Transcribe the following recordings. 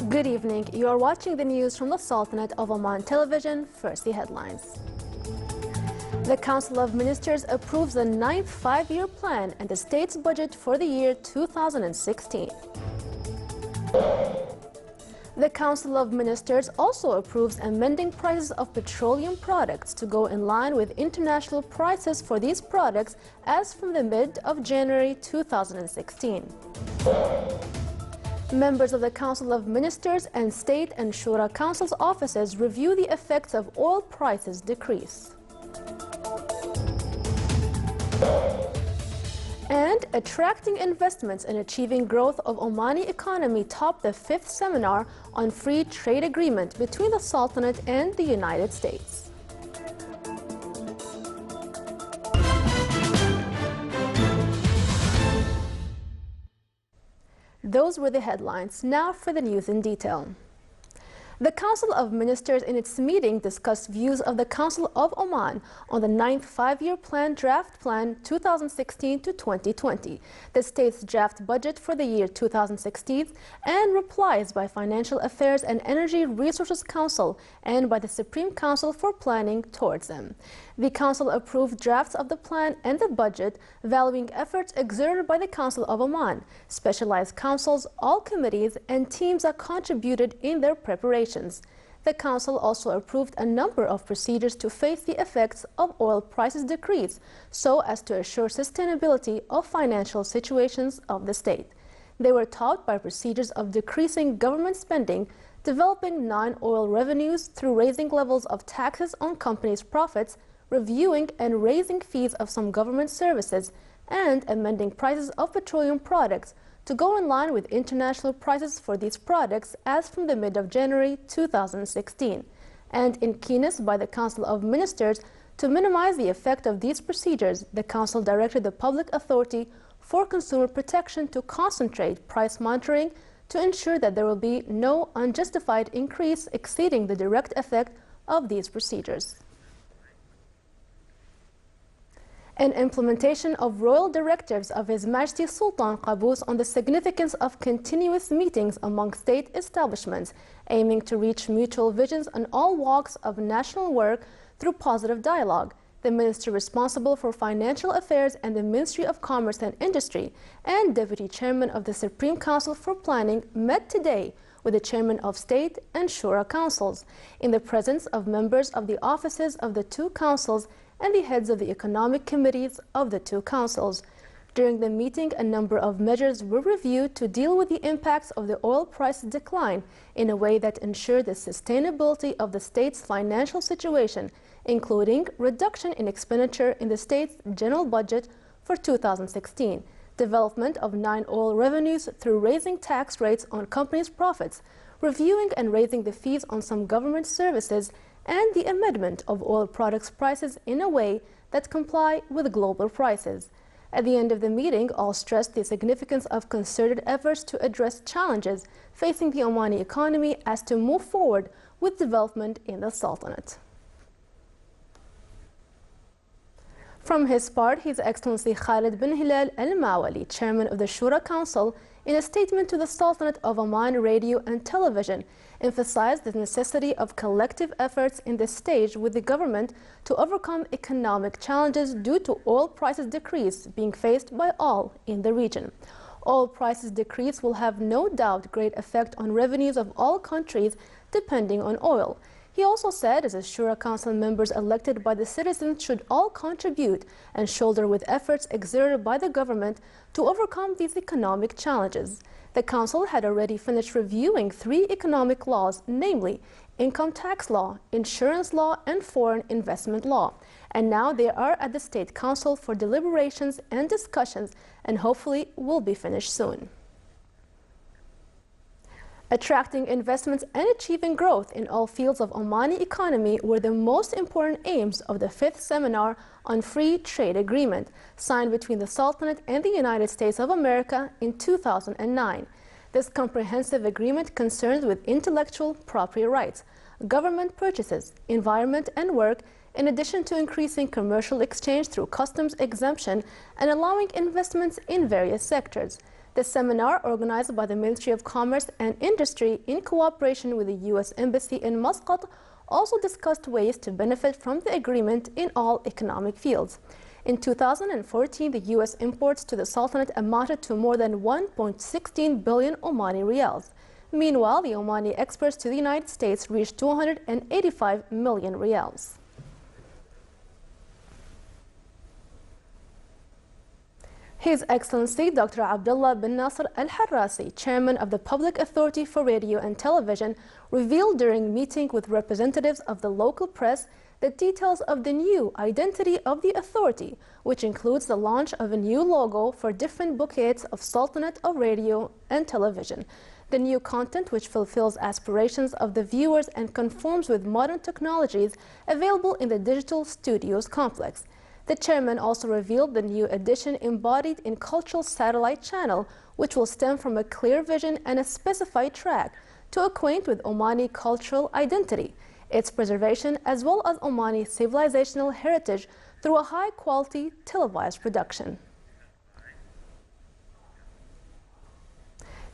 Good evening. You are watching the news from the Sultanate of Oman Television. First, the headlines. The Council of Ministers approves the 9th five-year plan and the state's budget for the year 2016. The Council of Ministers also approves amending prices of petroleum products to go in line with international prices for these products as from the mid of January 2016. Members of the Council of Ministers and State and Shura Council's offices review the effects of oil prices decrease. And attracting investments and achieving growth of Omani economy topped the 5th seminar on free trade agreement between the Sultanate and the United States. Those were the headlines. Now for the news in detail. The Council of Ministers in its meeting discussed views of the Council of Oman on the 9th five-year plan draft plan 2016 to 2020, the state's draft budget for the year 2016, and replies by Financial Affairs and Energy Resources Council and by the Supreme Council for Planning towards them. The Council approved drafts of the plan and the budget, valuing efforts exerted by the Council of Oman, specialized councils, all committees, and teams that contributed in their preparation. The Council also approved a number of procedures to face the effects of oil prices decrease so as to assure sustainability of financial situations of the state. They were taught by procedures of decreasing government spending, developing non-oil revenues through raising levels of taxes on companies' profits, reviewing and raising fees of some government services, and amending prices of petroleum products to go in line with international prices for these products as from the mid of January 2016, and in keenness by the Council of Ministers to minimize the effect of these procedures, the Council directed the Public Authority for Consumer Protection to concentrate price monitoring to ensure that there will be no unjustified increase exceeding the direct effect of these procedures. An implementation of royal directives of His Majesty Sultan Qaboos on the significance of continuous meetings among state establishments, aiming to reach mutual visions on all walks of national work through positive dialogue. The Minister responsible for Financial Affairs and the Ministry of Commerce and Industry and Deputy Chairman of the Supreme Council for Planning met today with the Chairman of State and Shura Councils, in the presence of members of the offices of the two councils and the heads of the economic committees of the two councils. During the meeting, a number of measures were reviewed to deal with the impacts of the oil price decline in a way that ensured the sustainability of the state's financial situation, including reduction in expenditure in the state's general budget for 2016, development of non-oil revenues through raising tax rates on companies' profits, reviewing and raising the fees on some government services, and the amendment of oil products prices in a way that comply with global prices. At the end of the meeting, all stressed the significance of concerted efforts to address challenges facing the Omani economy as to move forward with development in the Sultanate. From his part, His Excellency Khalid bin Hilal Al Mawali, Chairman of the Shura Council, in a statement to the Sultanate of Oman Radio and Television, emphasized the necessity of collective efforts in this stage with the government to overcome economic challenges due to oil prices decrease being faced by all in the region. Oil prices decrease will have no doubt great effect on revenues of all countries depending on oil. He also said, as Shura Council members elected by the citizens should all contribute and shoulder with efforts exerted by the government to overcome these economic challenges. The Council had already finished reviewing 3 economic laws, namely income tax law, insurance law, and foreign investment law. And now they are at the State Council for deliberations and discussions, and hopefully will be finished soon. Attracting investments and achieving growth in all fields of Omani economy were the most important aims of the 5th seminar on free trade agreement signed between the Sultanate and the United States of America in 2009. This comprehensive agreement concerns with intellectual property rights, government purchases, environment and work, in addition to increasing commercial exchange through customs exemption and allowing investments in various sectors. The seminar, organized by the Ministry of Commerce and Industry in cooperation with the U.S. Embassy in Muscat, also discussed ways to benefit from the agreement in all economic fields. In 2014, the U.S. imports to the Sultanate amounted to more than 1.16 billion Omani riyals. Meanwhile, the Omani exports to the United States reached 285 million riyals. His Excellency Dr. Abdullah bin Nasser Al-Harrasi, Chairman of the Public Authority for Radio and Television, revealed during meeting with representatives of the local press the details of the new identity of the authority, which includes the launch of a new logo for different bouquets of Sultanate of Radio and Television. The new content, which fulfills aspirations of the viewers and conforms with modern technologies available in the Digital Studios complex. The chairman also revealed the new edition embodied in Cultural Satellite Channel, which will stem from a clear vision and a specified track to acquaint with Omani cultural identity, its preservation, as well as Omani civilizational heritage through a high-quality televised production.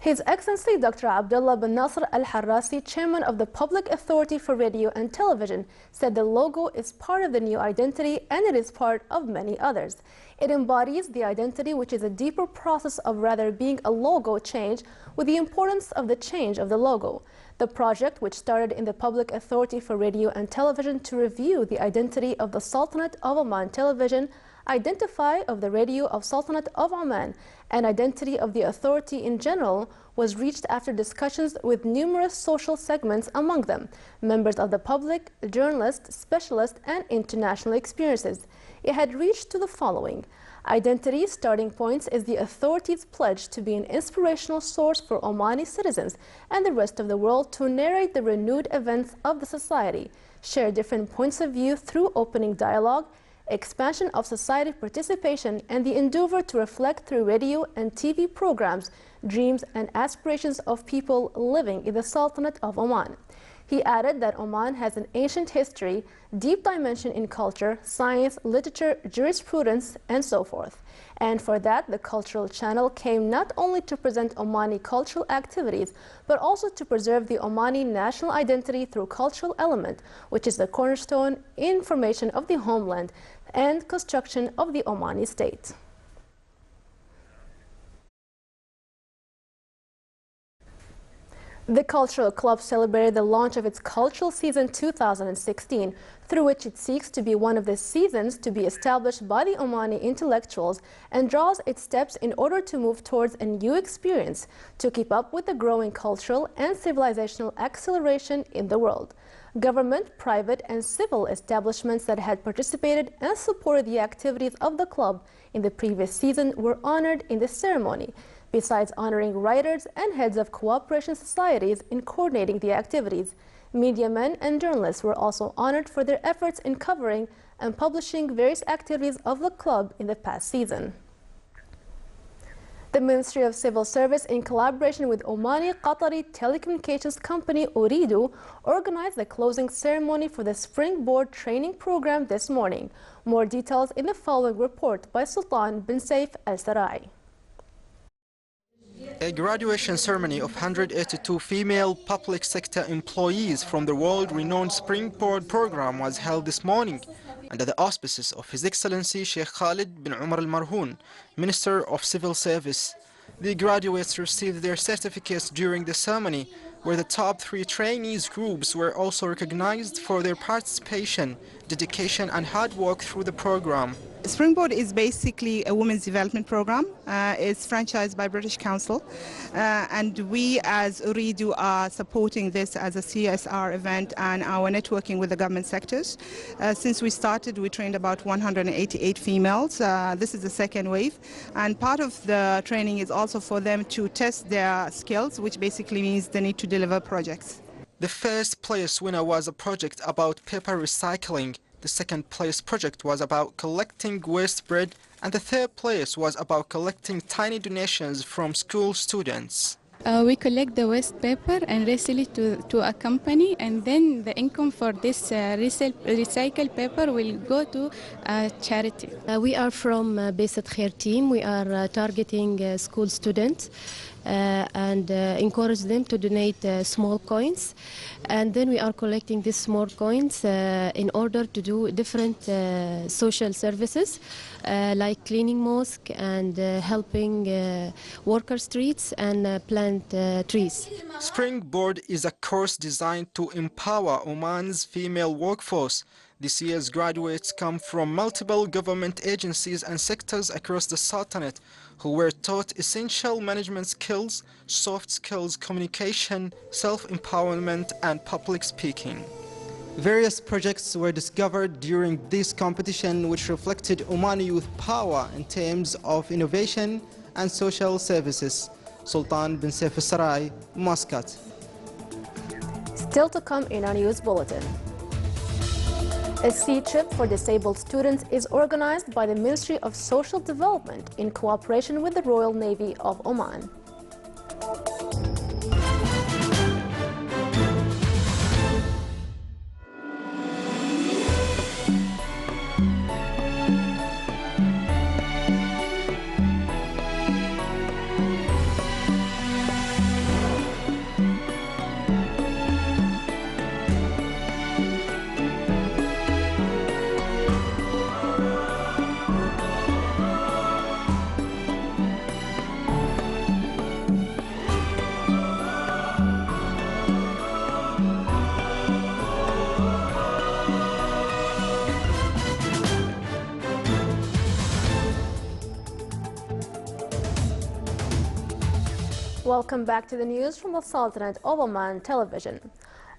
His Excellency Dr. Abdullah bin Nasser Al-Harrasi, Chairman of the Public Authority for Radio and Television, said the logo is part of the new identity and it is part of many others. It embodies the identity, which is a deeper process of rather being a logo change with the importance of the change of the logo. The project, which started in the Public Authority for Radio and Television to review the identity of the Sultanate of Oman Television, identify of the radio of Sultanate of Oman, and identity of the authority in general, was reached after discussions with numerous social segments, among them members of the public, journalists, specialists, and international experiences. It had reached to the following. Identity starting points is the authority's pledge to be an inspirational source for Omani citizens and the rest of the world to narrate the renewed events of the society, share different points of view through opening dialogue, expansion of society participation, and the endeavor to reflect through radio and TV programs dreams and aspirations of people living in the Sultanate of Oman. He added that Oman has an ancient history, deep dimension in culture, science, literature, jurisprudence, and so forth. And for that, the cultural channel came not only to present Omani cultural activities, but also to preserve the Omani national identity through cultural element, which is the cornerstone in formation of the homeland and construction of the Omani state. The Cultural Club celebrated the launch of its Cultural Season 2016, through which it seeks to be one of the seasons to be established by the Omani intellectuals and draws its steps in order to move towards a new experience to keep up with the growing cultural and civilizational acceleration in the world. Government, private, and civil establishments that had participated and supported the activities of the club in the previous season were honored in the ceremony, besides honoring writers and heads of cooperation societies in coordinating the activities. Media men and journalists were also honored for their efforts in covering and publishing various activities of the club in the past season. The Ministry of Civil Service, in collaboration with Omani Qatari telecommunications company Ooredoo, organized the closing ceremony for the Springboard training program this morning. More details in the following report by Sultan bin Saif Al-Sarai. A graduation ceremony of 182 female public sector employees from the world-renowned Springboard program was held this morning under the auspices of His Excellency Sheikh Khalid bin Umar Al-Marhoon, Minister of Civil Service. The graduates received their certificates during the ceremony, where the top 3 trainees groups were also recognized for their participation, dedication, and hard work through the program. Springboard is basically a women's development program. It's franchised by British Council, and we as Ooredoo are supporting this as a CSR event and our networking with the government sectors. Since we started, we trained about 188 females. This is the second wave, and part of the training is also for them to test their skills, which basically means they need to deliver projects. The first place winner was a project about paper recycling. The second place project was about collecting waste bread, and the third place was about collecting tiny donations from school students. We collect the waste paper and resell it to a company, and then the income for this recycled paper will go to a charity. We are from Besat Khair team. We are targeting school students and encourage them to donate small coins. And then we are collecting these small coins in order to do different social services like cleaning mosque and helping worker streets and plant trees. Springboard is a course designed to empower Oman's female workforce. This year's graduates come from multiple government agencies and sectors across the Sultanate who were taught essential management skills, soft skills, communication, self-empowerment and public speaking. Various projects were discovered during this competition which reflected Omani youth power in terms of innovation and social services. Sultan bin Saif al-Sarai, Muscat. Still to come in our news bulletin. A sea trip for disabled students is organized by the Ministry of Social Development in cooperation with the Royal Navy of Oman. Welcome back to the news from the Sultanate of Oman television.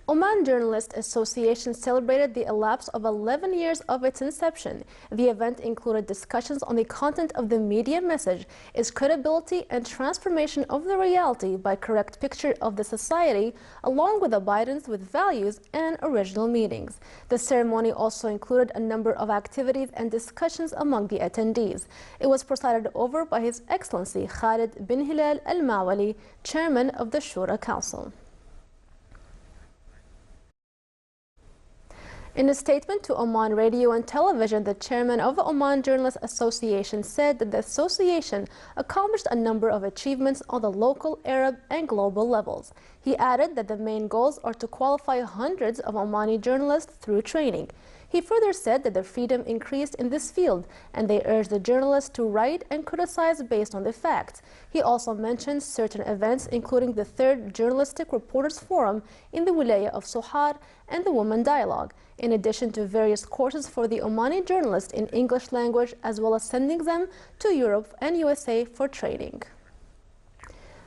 Oman Journalists Association celebrated the elapse of 11 years of its inception. The event included discussions on the content of the media message, its credibility and transformation of the reality by correct picture of the society, along with abidance with values and original meanings. The ceremony also included a number of activities and discussions among the attendees. It was presided over by His Excellency Khalid bin Hilal Al-Mawali, Chairman of the Shura Council. In a statement to Oman Radio and Television, the chairman of the Oman Journalists Association said that the association accomplished a number of achievements on the local, Arab, and global levels. He added that the main goals are to qualify hundreds of Omani journalists through training. He further said that the freedom increased in this field, and they urged the journalists to write and criticize based on the facts. He also mentioned certain events, including the 3rd Journalistic Reporters Forum in the Wilaya of Sohar and the Women Dialogue, in addition to various courses for the Omani journalists in English language, as well as sending them to Europe and USA for training.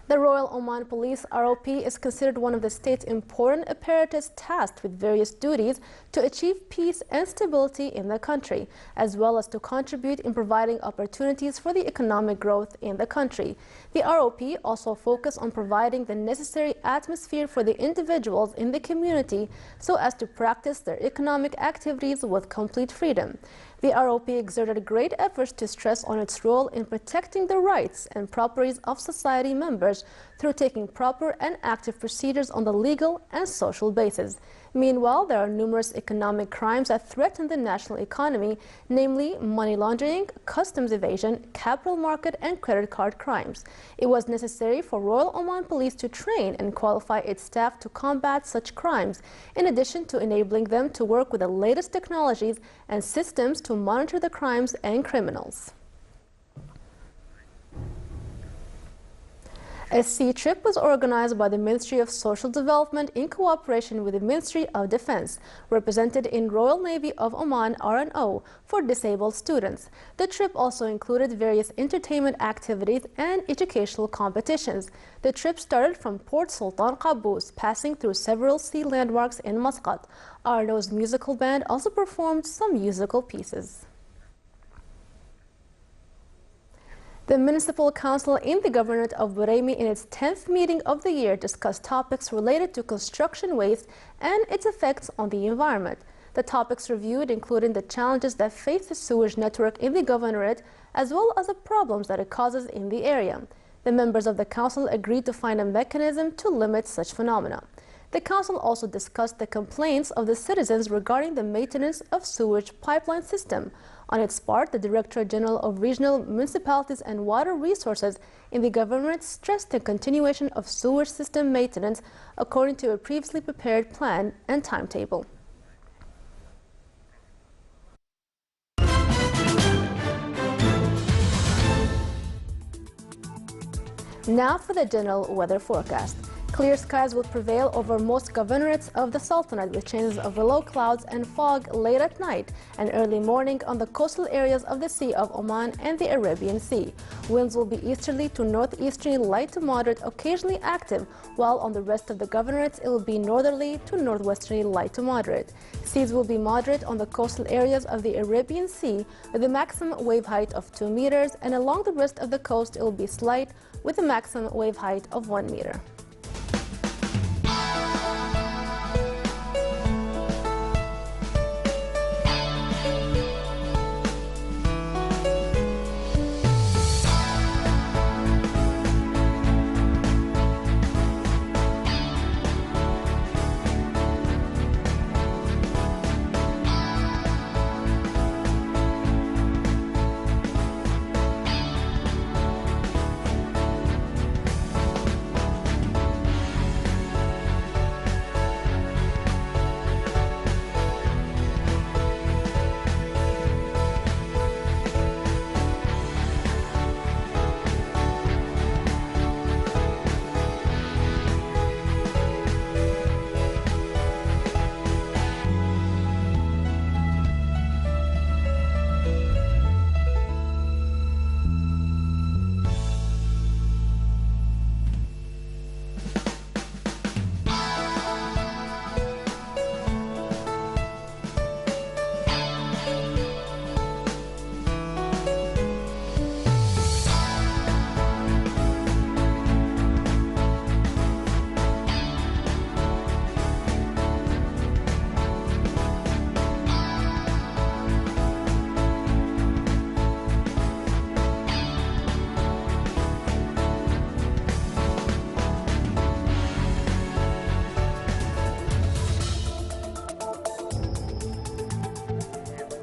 The Royal Oman Police ROP is considered one of the state's important apparatus tasked with various duties to achieve peace and stability in the country, as well as to contribute in providing opportunities for the economic growth in the country. The ROP also focuses on providing the necessary atmosphere for the individuals in the community so as to practice their economic activities with complete freedom. The ROP exerted great efforts to stress on its role in protecting the rights and properties of society members through taking proper and active procedures on the legal and social basis. Meanwhile, there are numerous economic crimes that threaten the national economy, namely money laundering, customs evasion, capital market, and credit card crimes. It was necessary for Royal Oman Police to train and qualify its staff to combat such crimes, in addition to enabling them to work with the latest technologies and systems to monitor the crimes and criminals. A sea trip was organized by the Ministry of Social Development in cooperation with the Ministry of Defense, represented in Royal Navy of Oman RNO, for disabled students. The trip also included various entertainment activities and educational competitions. The trip started from Port Sultan Qaboos, passing through several sea landmarks in Muscat. RNO's musical band also performed some musical pieces. The Municipal Council in the Governorate of Buraimi in its 10th meeting of the year discussed topics related to construction waste and its effects on the environment. The topics reviewed included the challenges that face the sewage network in the Governorate, as well as the problems that it causes in the area. The members of the Council agreed to find a mechanism to limit such phenomena. The Council also discussed the complaints of the citizens regarding the maintenance of sewage pipeline system. On its part, the Director General of Regional Municipalities and Water Resources in the government stressed the continuation of sewage system maintenance according to a previously prepared plan and timetable. Now for the general weather forecast. Clear skies will prevail over most governorates of the Sultanate, with chances of low clouds and fog late at night and early morning on the coastal areas of the Sea of Oman and the Arabian Sea. Winds will be easterly to northeasterly, light to moderate, occasionally active, while on the rest of the governorates it will be northerly to northwesterly, light to moderate. Seas will be moderate on the coastal areas of the Arabian Sea with a maximum wave height of 2 meters, and along the rest of the coast it will be slight with a maximum wave height of 1 meter.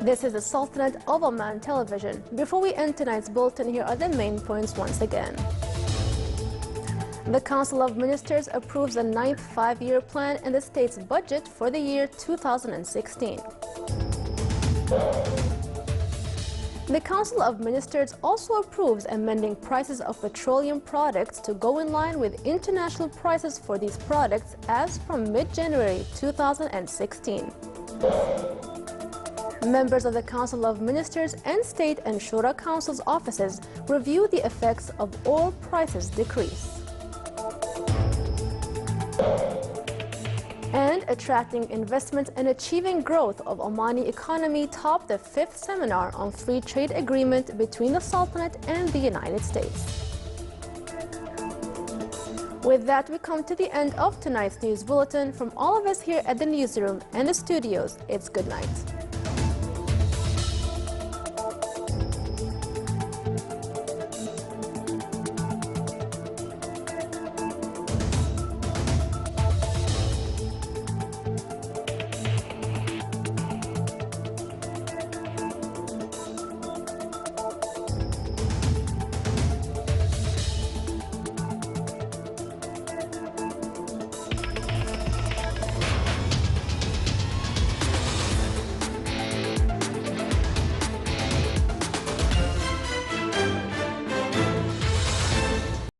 This is the Sultanate of Oman television. Before we end tonight's bulletin, here are the main points once again. The Council of Ministers approves the 9th five-year plan and the state's budget for the year 2016. The Council of Ministers also approves amending prices of petroleum products to go in line with international prices for these products as from mid-January 2016. Members of the Council of Ministers and State and Shura Council's offices review the effects of oil prices decrease. And attracting investment and achieving growth of Omani economy topped the 5th seminar on free trade agreement between the Sultanate and the United States. With that, we come to the end of tonight's news bulletin. From all of us here at the newsroom and the studios, it's good night.